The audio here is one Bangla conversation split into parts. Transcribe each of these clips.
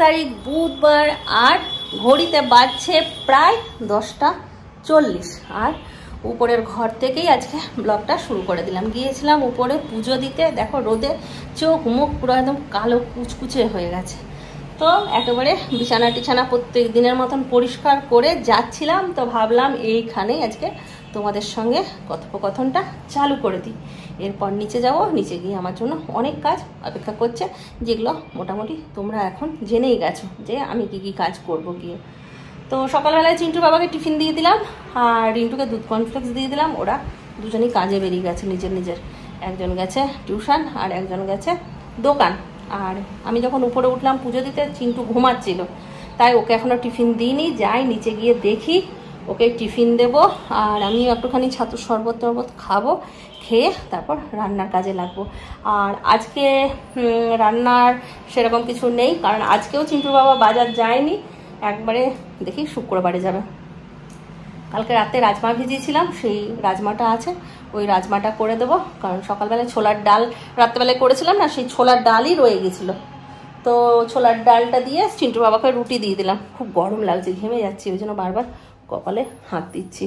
তারিখ বুধবার, আর ঘড়িতে বাজছে প্রায় 10:40। আর উপরের ঘর থেকেই আজকে ব্লগটা শুরু করে দিলাম। গিয়েছিলাম উপরে পুজো দিতে, দেখো রোদে চোখ মুখ পুরো একদম কালো কুচকুচে হয়ে গেছে। তো একেবারে বিছানা টিছানা প্রত্যেক দিনের মতন পরিষ্কার করে যাচ্ছিলাম, তো ভাবলাম এইখানেই আজকে তোমাদের সঙ্গে কথোপকথনটা চালু করে দিই। এরপর নিচে যাব, নিচে গিয়ে আমার জন্য অনেক কাজ অপেক্ষা করছে, যেগুলো মোটামুটি তোমরা এখন জেনেই গেছো যে আমি কি কি কাজ করব গিয়ে। তো সকালবেলায় চিন্টুর বাবাকে টিফিন দিয়ে দিলাম, আর রিন্টুকে দুধ কর্নফ্লেক্স দিয়ে দিলাম। ওরা দুজনেই কাজে বেরিয়ে গেছে নিজের নিজের, একজন গেছে টিউশন আর একজন গেছে দোকান। আর আমি যখন উপরে উঠলাম পুজো দিতে, চিন্টু ঘুমাচ্ছিল, তাই ওকে এখনও টিফিন দিইনি। যাই নিচে গিয়ে দেখি, ওকে টিফিন দেব, আর আমি একটুখানি ছাতুর শরবত টরবত খাবো, খেয়ে তারপর রান্নার কাজে লাগবো। আর আজকে রান্নার সেরকম কিছু নেই, কারণ আজকেও চিন্টুর বাবা বাজার যায়নি, একবারে দেখি শুক্রবারে যাবে। কালকে রাতে রাজমা ভিজিয়েছিলাম, সেই রাজমাটা আছে, ওই রাজমাটা করে দেবো। কারণ সকালবেলায় ছোলার ডাল রাত্রেবেলায় করেছিলাম না, সেই ছোলার ডালই রয়ে গেছিলো। তো ছোলার ডালটা দিয়ে চিন্টুর বাবাকে রুটি দিয়ে দিলাম। খুব গরম লাগছে, ঘেমে যাচ্ছি, ওই জন্য বারবার কপালে হাত দিচ্ছি।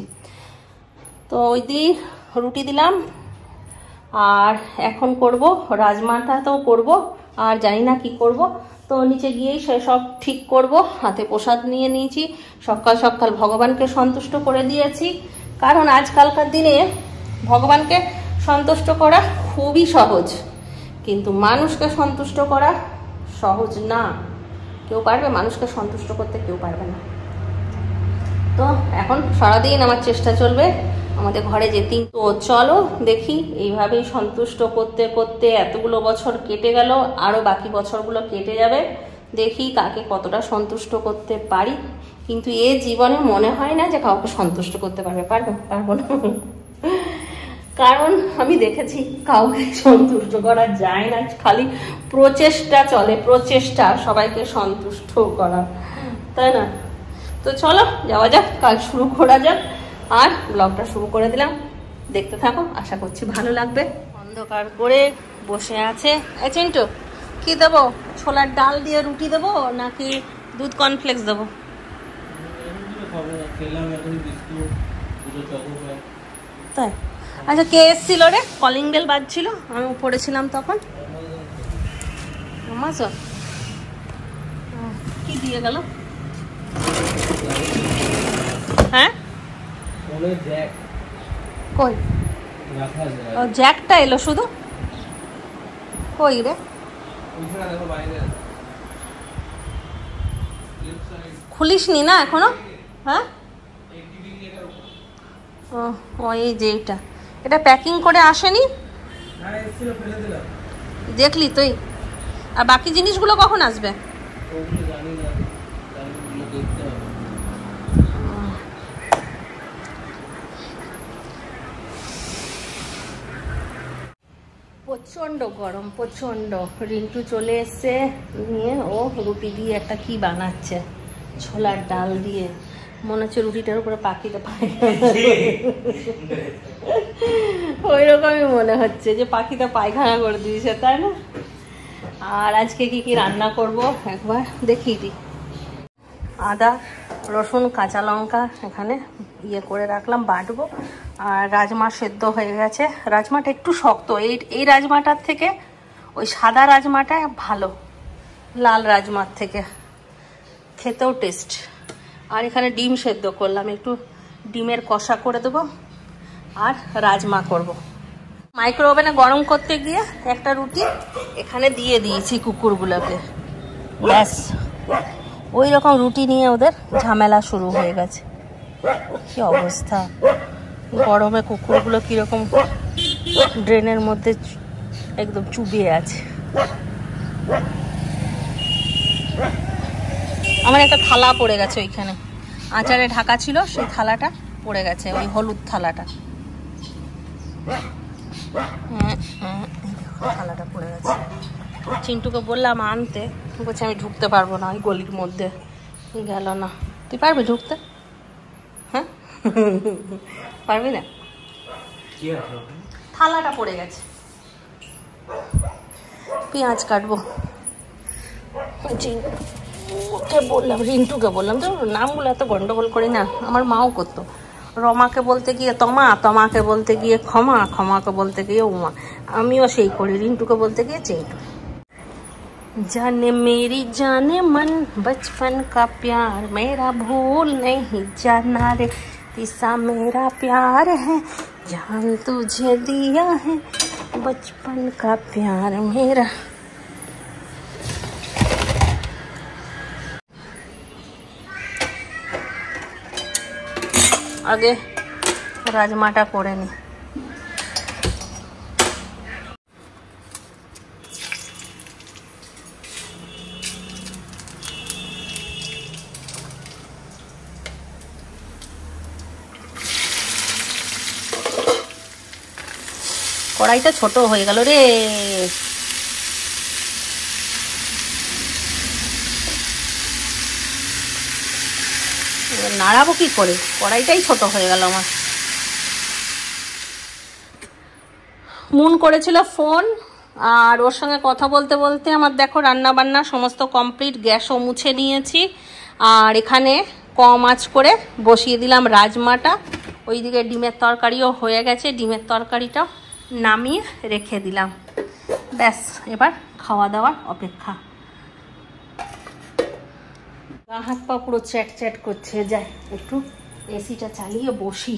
তো ওই দিয়ে রুটি দিলাম। আর এখন করব রাজমাটা, তো করব, আর জানি না কি করব। তো নিচে গিয়েই সব ঠিক করব। হাতে প্রসাদ নিয়ে নিয়েছি, সকাল সকাল ভগবানকে সন্তুষ্ট করে দিয়েছি। কারণ আজকালকার দিনে ভগবানকে সন্তুষ্ট করা খুবই সহজ, কিন্তু মানুষকে সন্তুষ্ট করা সহজ না। কেউ পারবে মানুষকে সন্তুষ্ট করতে? কেউ পারবে না। তো এখন সারাদিন আমার চেষ্টা চলবে আমাদের ঘরে যেতেই। তো চলো দেখি, এইভাবেই সন্তুষ্ট করতে করতে এতগুলো বছর কেটে গেল, আরও বাকি বছরগুলো কেটে যাবে। দেখি কাকে কতটা সন্তুষ্ট করতে পারি। কিন্তু এ জীবনে মনে হয় না যে কাউকে সন্তুষ্ট করতে পারবো না। কারণ আমি দেখেছি কাউকে সন্তুষ্ট করা যায় না, খালি প্রচেষ্টা চলে, প্রচেষ্টা সবাইকে সন্তুষ্ট করা, তাই না? তো চলো যাওয়া যাক, কাজ শুরু করা যাক। আর ব্লগটা শুরু করে দিলাম, দেখতে থাকো, আশা করছি ভালো লাগবে। অন্ধকার করে বসে আছে। চিন্টু কি দেবো? ছোলার ডাল দিয়ে রুটি দেবো নাকি দুধ কর্নফ্লেক্স দেবো? তাই? আচ্ছা, কে এসছিল রে? কলিং বেল বাজছিল, আমি পড়েছিলাম তখন। আমাজন কি দিয়ে গেল? হ্যাঁ কই? ও জ্যাকটা এলো শুধু, কই রে? খুলিসনি না এখনো? হ্যাঁ, ও এই যে এটা প্যাকিং করে আসেনি, দেখলি তুই? আর বাকি জিনিসগুলো কখন আসবে? প্রচন্ড গরম, প্রচন্ড। রিন্টু চলে এসছে নিয়ে, ও রুটি দিয়ে একটা কি বানাচ্ছে, ছোলার ডাল দিয়ে। মনে হচ্ছে রুটিটার উপরে পাখিতে পায়খানা, ওই রকমই মনে হচ্ছে যে পাখিতে পায়খানা করে দিয়েছে, তাই না? আর আজকে কি কি রান্না করব একবার দেখিয়ে দিই। আদা রসুন কাঁচা লঙ্কা এখানে ইয়ে করে রাখলাম, বাটবো। আর রাজমা সেদ্ধ হয়ে গেছে। রাজমাটা একটু শক্ত, এই রাজমাটার থেকে ওই সাদা রাজমাটা ভালো, লাল রাজমার থেকে খেতেও টেস্ট। আর এখানে ডিম সেদ্ধ করলাম, একটু ডিমের কষা করে দেবো, আর রাজমা করব। মাইক্রো ওভেনে গরম করতে গিয়ে একটা রুটি এখানে দিয়ে দিয়েছি কুকুরগুলোকে, ব্যাস। ওই রকম রুটি নিয়ে ওদের ঝামেলা শুরু হয়ে গেছে। কি অবস্থা, গরমে কুকুরগুলো কিরকম ড্রেনের মধ্যে একদম চুবিয়ে আছে। আমার একটা থালা পড়ে গেছে ওইখানে, আচারে ঢাকা ছিল, সেই থালাটা পড়ে গেছে, ওই হলুদ থালাটা। থালাটা পড়ে গেছে। চিন্টুকে বললাম আনতে, বলছে আমি ঢুকতে পারবো না, ওই গলির মধ্যে গেল না। তুই পারবি ঢুকতে? হ্যাঁ পারবি না? থালাটা পড়ে গেছে। পেঁয়াজ কাটবো, ওকে বললাম, রিন্টুকে বললাম, তো নামগুলো এত গন্ডগোল করি না। আমার মাও করতো, রমাকে বলতে গিয়ে তমা, তমাকে বলতে গিয়ে ক্ষমা, ক্ষমাকে বলতে গিয়ে উমা। আমিও সেই করি, রিন্টুকে বলতে গিয়ে চিন্টু। जाने मेरी जाने मन बचपन का प्यार मेरा भूल नहीं जाना रे, तीसा मेरा प्यार है जान तुझे दिया है बचपन का प्यार मेरा। आगे राजमाटा करे नी। কড়াইটা ছোট হয়ে গেল রে, নাড়াবো কি করে, কড়াইটাই ছোট হয়ে গেল আমার। মুন করেছিল ফোন, আর ওর সঙ্গে কথা বলতে বলতে আমার দেখো রান্না বান্না সমস্ত কমপ্লিট, গ্যাসও মুছে নিয়েছি। আর এখানে কম আঁচ করে বসিয়ে দিলাম রাজমাটা। ওইদিকে ডিমের তরকারিও হয়ে গেছে, ডিমের তরকারিটাও নামিয়ে রেখে দিলাম। ব্যাস, এবার খাওয়া দাওয়ার অপেক্ষা। গা হাত পা পুরো চ্যাট চ্যাট করছে, যায় একটু এসিটা চালিয়ে বসি,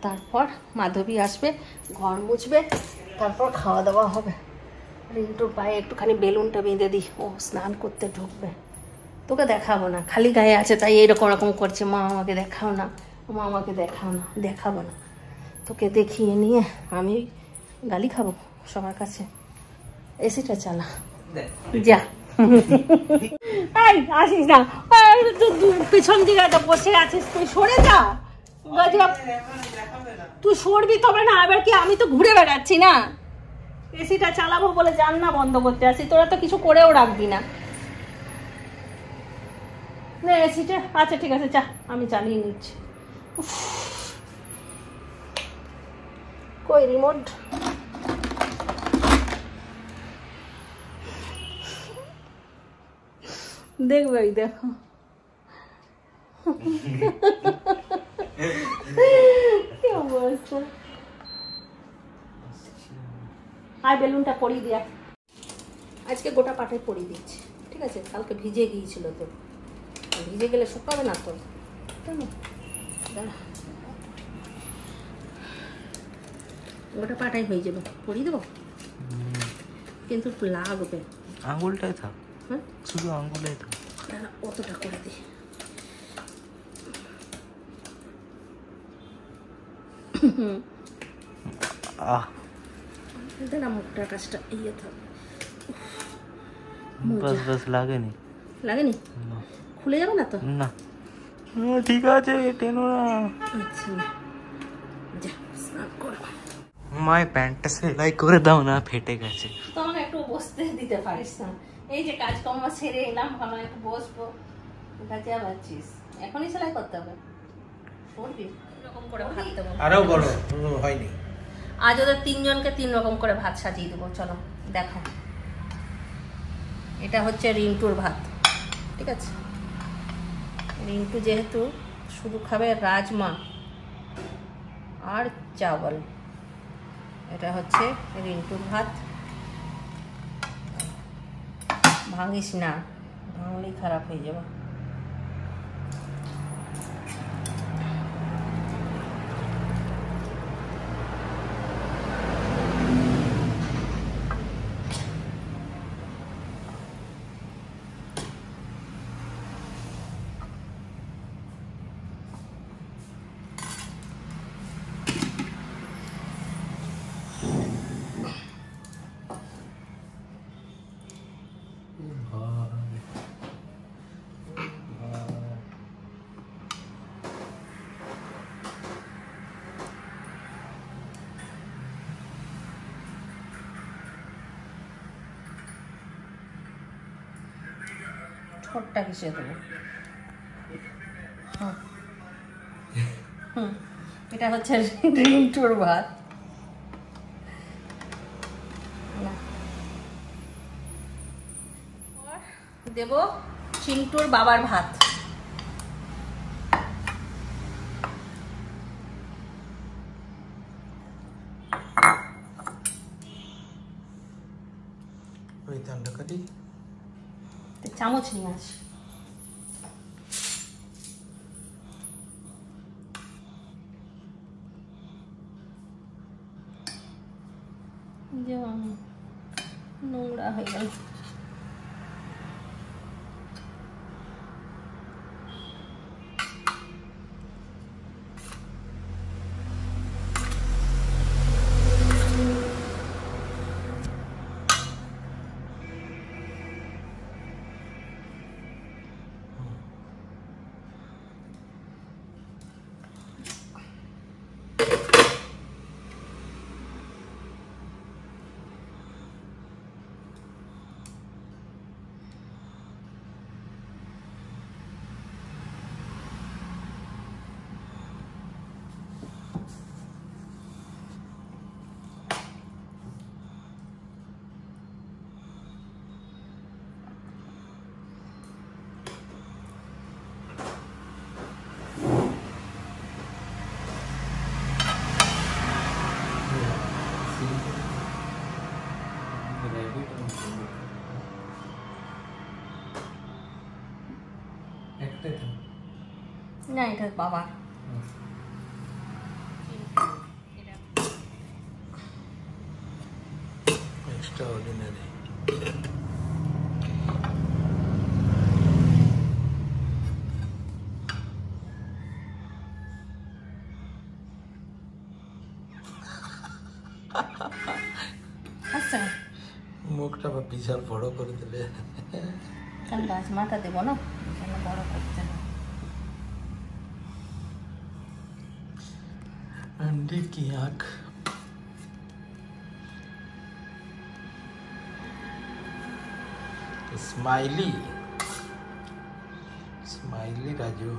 তারপর মাধবী আসবে, ঘর মুছবে, তারপর খাওয়া দাওয়া হবে। রিন্টুর পায়ে একটুখানি বেলুনটা বেঁধে দিই, ও স্নান করতে ঢুকবে। তোকে দেখাবো না, খালি গায়ে আছে তাই এইরকম রকম করছে, মা আমাকে দেখাও না, মা আমাকে দেখাও না। দেখাবো না, তোকে দেখিয়ে নিয়ে আমি গালি খাবো সবার কাছে। এসিটা চালা, যা। আসিস না, পিছন দিকে বসে আছিস, তুই সরে যা। তুই সরবি তবে না, এবার কি আমি তো ঘুরে বেড়াচ্ছি না, এসিটা চালাবো বলে জানলা বন্ধ করতে আসি, তোরা তো কিছু করেও রাখবি না। এসিটা আচ্ছা ঠিক আছে, চা আমি চালিয়ে নিচ্ছি। কই রিমোট? দেখবে, দেখো কি অবস্থা। আর বেলুনটা পরিয়ে দিয়া, আজকে গোটা পাটায় পরিয়ে দিচ্ছি, ঠিক আছে? কালকে ভিজে গিয়েছিল, তো ভিজে গেলে শুকাবে না তো, গোটা পাটাই হয়ে যাবে, পরিয়ে দেবো কিন্তু লাগবে। আঙুলটাই থাক, হ্যাঁ শুধু আঙুলটাই থাক, অতটা করে দিই। না মুখটার কাজটা ইয়ে থাকবে, বাস বাস লাগেনি, লাগেনি, খুলে যাবে না তো? না ঠিক আছে, টেনো না। আচ্ছা যা স্নান করো। মায়ের প্যান্টটা সেলাই করে দাও না, ফেটে গেছে। তো আমাকে একটু বসতে দিতে পারিস না? এই যে কাজকর্ম সেরে এলাম, ভালো একটু বসবো, কাজে আছিস, এখনই সেলাই করতে হবে। শুনবি এরকম করে ভাত দেবো, আরো বড় হয়নি। আজ ওদের তিনজনকে 3 রকম করে ভাত সাজিয়ে দেবো। চলো দেখো, এটা হচ্ছে রিন্টুর ভাত, ঠিক আছে? রিন্টু যেহেতু শুধু খাবে রাজমা আর চাवल, এটা হচ্ছে রিন্টুর ভাত। ভাঙিস না, ভাঙলেই খারাপ হয়ে যাবে। ঠোঁটটা কিসে দেবো? এটা হচ্ছে রিন্টুর ভাত। দেব চিন্টুর বাবার ভাত। চামচ নিয়ে আসি। নোংরা হয়ে গেল। না, এটা বাবা। Extraordinary. আচ্ছা, মুখটা বিশাল বড় করে দিলে। কেন গাছ মাথা দেবো না, কেন বড় করতে না। अंडे की आँख। Smiley smiley Raju.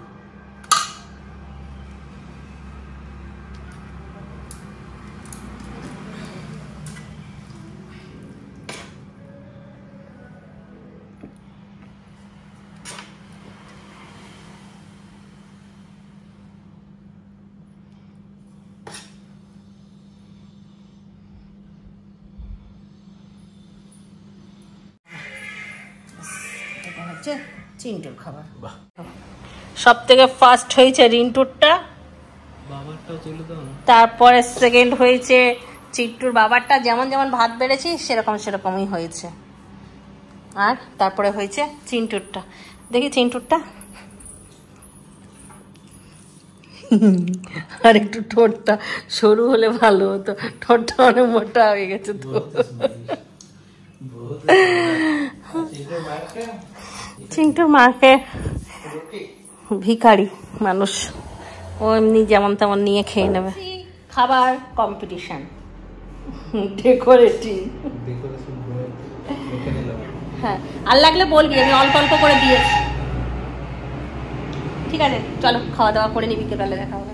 চিন্টুর খাবার সব থেকে ফার্স্ট হয়েছে রিন্টুরটা, তারপরে সেকেন্ড হয়েছে চিন্টুর বাবারটা। যেমন যেমন ভাত বেড়েছি সেরকম সেরকমই হয়েছে। আর তারপরে হয়েছে চিন্টুরটা। দেখি চিন্টুরটা। আর একটু ঠোঁটটা সরু হলে ভালো হতো, ঠোঁটটা অনেক মোটা হয়ে গেছে তো। চিন্টুর মাকে ভিখারি মানুষ, ও এমনি যেমন তেমন নিয়ে খেয়ে নেবে। খাবার কম্পিটিশন, ডেকোরেটিং। হ্যাঁ, আর লাগলে বলবি, আমি অল্প অল্প করে দিয়েছি। ঠিক আছে, চলো খাওয়া দাওয়া করে নিবি, বিকেলবেলা দেখা হবে।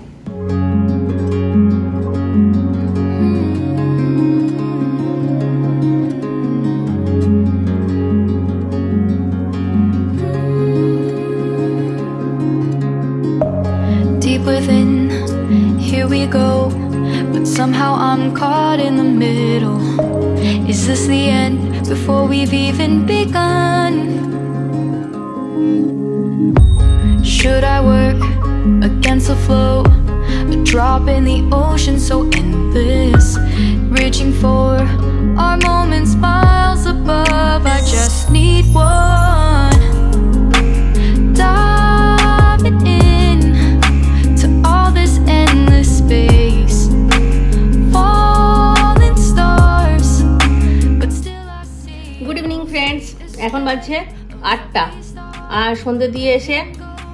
Within, here we go, but somehow I'm caught in the middle. Is this the end before we've even begun? Should I work against the flow, a drop in the ocean so endless, reaching for our moments miles above? I just need one, diving in to all this endless space, falling stars, but still I see. Good evening friends, এখন বাজছে 8টা। আর সন্ধ্যে দিয়ে এসে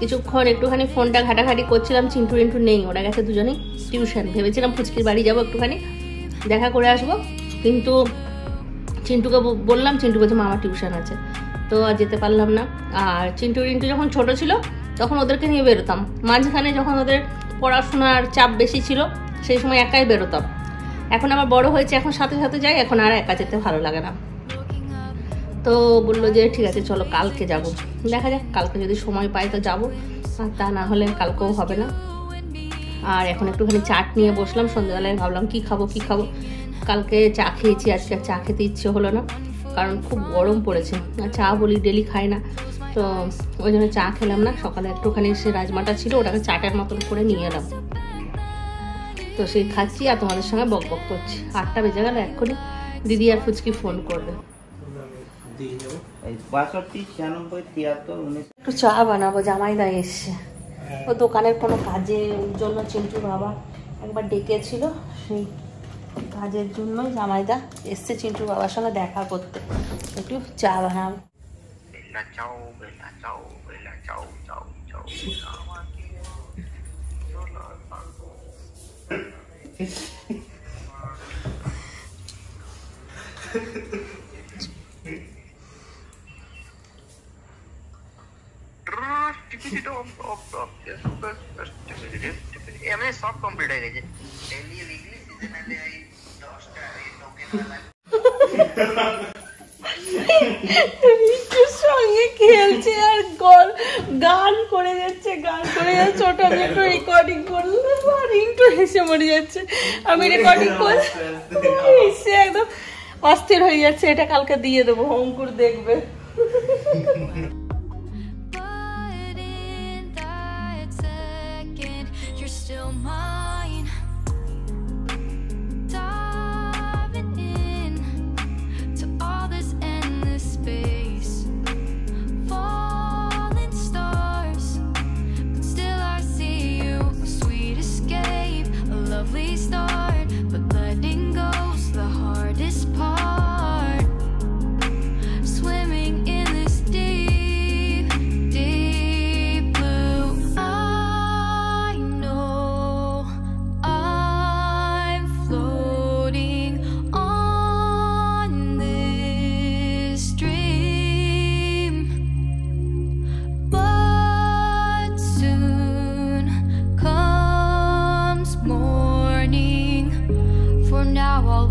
কিছুক্ষণ একটুখানি ফোনটা ঘাটাঘাটি করছিলাম। চিন্টু রিন্টু নেই, ওরা গেছে দুজনেই টিউশন। ভেবেছিলাম ফুচকির বাড়ি যাবো, একটুখানি দেখা করে আসবো, কিন্তু চিন্টুকে বললাম, চিন্টু বলছে মামা টিউশন আছে, তো আর যেতে পারলাম না। আর চিন্টু রিন্টু যখন ছোট ছিল তখন ওদেরকে নিয়ে বেরোতাম, মাঝখানে যখন ওদের পড়াশোনার চাপ বেশি ছিল সেই সময় একাই বেরোতাম। এখন আমার বড় হয়েছে, এখন সাথে সাথে যাই, এখন আর একা যেতে ভালো লাগে না। তো বললো যে ঠিক আছে চলো কালকে যাব, দেখা যাক কালকে যদি সময় পাই তো যাবো, আর তা না হলে কালকেও হবে না। আর এখন একটুখানি চাট নিয়ে বসলাম, সন্ধ্যাবেলায় ভাবলাম কি খাবো, কালকে চা খেয়েছি, আজকে চা খেতে ইচ্ছে হলো না কারণ খুব গরম পড়েছে, আর চা বলি ডেলি খাই না, তো ওই জন্য চা খেলাম না। সকালে একটুখানি সে রাজমাটা ছিল ওটাকে চাটের মতন করে নিয়ে এলাম, তো সেই খাচ্ছি আর তোমাদের সঙ্গে বক বক করছি। 8টা বেজে গেল, এক্ষুনি দিদি আর ফুচকি ফোন করবে। একটু চা বানাবো, জামাইদা এসছে, ও দোকানের কোনো কাজের জন্য চিন্টু বাবা একবার ডেকেছিল, সেই কাজের জন্যই জামাইদা এসছে চিন্টু বাবার সঙ্গে দেখা করতে। একটু চা বানাবো। সব কমপ্লিট হয়ে গেছে। সঙ্গে খেলছে আর গান করে যাচ্ছে, ওটা আমি একটু রেকর্ডিং করলাম আর একটু হেসে মরে যাচ্ছে। আমি রেকর্ডিং করে হেসে একদম অস্থির হয়ে যাচ্ছে। এটা কালকে দিয়ে দেবো, অঙ্কুর দেখবে।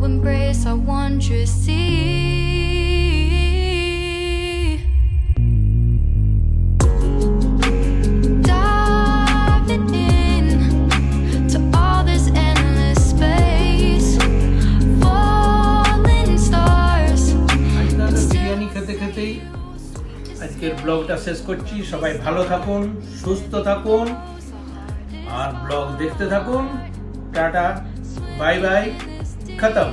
Embrace our wondrous sea. Diving in to all this endless space, falling stars. Biryani খেতে খেতেই আজকের ব্লগটা শেষ করছি। সবাই ভালো থাকুন, সুস্থ থাকুন আর ব্লগ দেখতে থাকুন। টাটা, বাই বাই, খতম।